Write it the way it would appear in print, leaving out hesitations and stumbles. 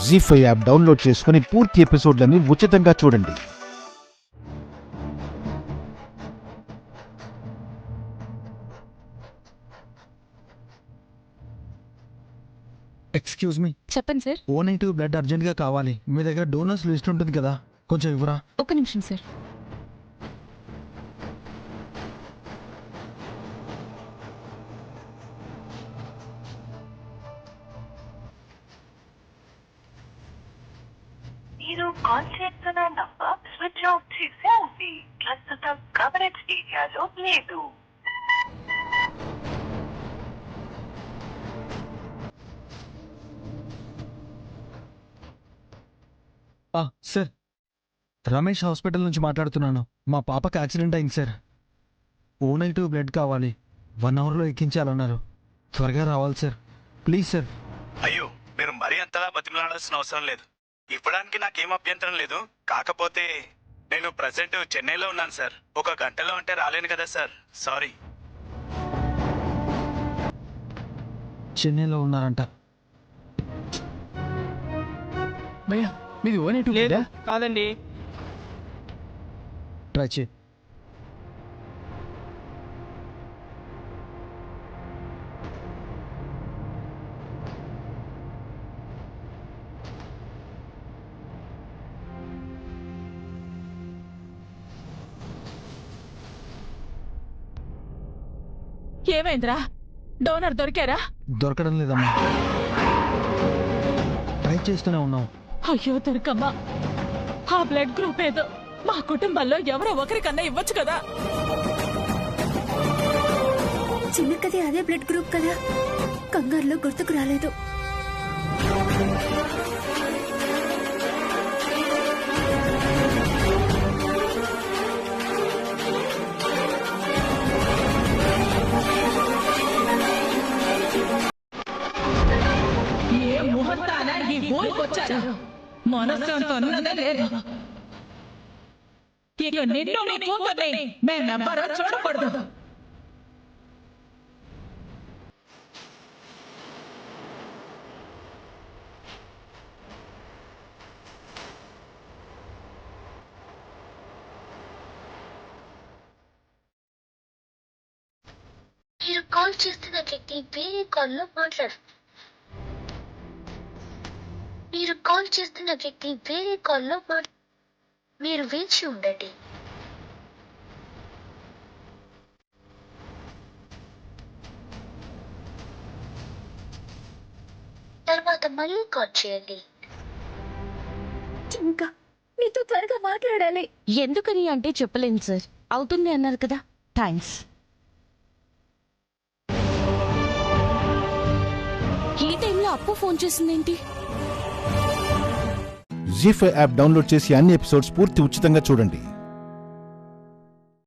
జీ5 app download చేసుకుని పూర్తి ఎపిసోడ్లని ఉచితంగా చూడండి. Excuse me. చెప్పండి సార్. O-నెగిటివ్ బ్లడ్ అర్జెంట్గా కావాలి. మీ దగ్గర డోనర్స్ లిస్ట్ ఉంటుంది కదా, కొంచెం ఇవ్వరా? ఒక్క నిమిషం సార్. మీరు కాల్ చేస్తున్న నంబర్ స్విచ్ ఆఫ్ చేసే ఉంది. ప్రస్తుతం కవరేజ్ ఏరియాలో లేదు. సార్, రమేష్ హాస్పిటల్ నుంచి మాట్లాడుతున్నాను. మా పాపకి యాక్సిడెంట్ అయింది సార్. O-నెగిటివ్ బ్లడ్ కావాలి. 1 అవర్లో ఎక్కించాలన్నారు. త్వరగా రావాలి సార్, ప్లీజ్ సార్. అయ్యో, మీరు మరీ అంతలా బతిమలాడాల్సిన అవసరం లేదు. ఇవ్వడానికి నాకేం అభ్యంతరం లేదు. కాకపోతే నేను ప్రజెంట్ చెన్నైలో ఉన్నాను సార్. 1 గంటలో అంటే రాలేను కదా సార్, సారీ. చెన్నైలో ఉన్నారంట. భయ్యా, మీది O-నెగిటివ్ లేదు, లేదా? కాదండి. ట్రై చే. ఏమైందిరా? డోనర్ దొరికారా? దొరకడం లేదమ్మా. ట్రై చేస్తూనే ఉన్నాం. అయ్యో దొరకమ్మా. ఆ బ్లడ్ గ్రూప్ ఏదో మా కుటుంబంలో ఎవరో ఒకరికన్నా ఇవ్వచ్చు కదా. చిన్నకది అదే బ్లడ్ గ్రూప్ కదా, కంగారులో గుర్తుకు రాలేదు. ఏ ముహూర్తాన ఈ ఊరికొచ్చారు? మనస్సంతో ఉన్నదే లేదు. ఇక నిన్ను నీ కూతుర్ని మేమెవ్వరూ చూడకూడదు. మీరు కాల్ చేస్తున్న వ్యక్తి వేరే కాల్లో మాట్లాడు. మీరు వేచి ఉండండి. తర్వాత మళ్ళీ కాల్ చేయండి. ఇంకా నీతో త్వరగా మాట్లాడాలి. ఎందుకని అంటే చెప్పలేను సార్. అవుతుంది అన్నారు కదా, థ్యాంక్స్. ఈ టైంలో అప్పు ఫోన్ చేసిందేంటి? జీ5 యాప్ డౌన్లోడ్ చేసి అన్ని ఎపిసోడ్స్ పూర్తి ఉచితంగా చూడండి.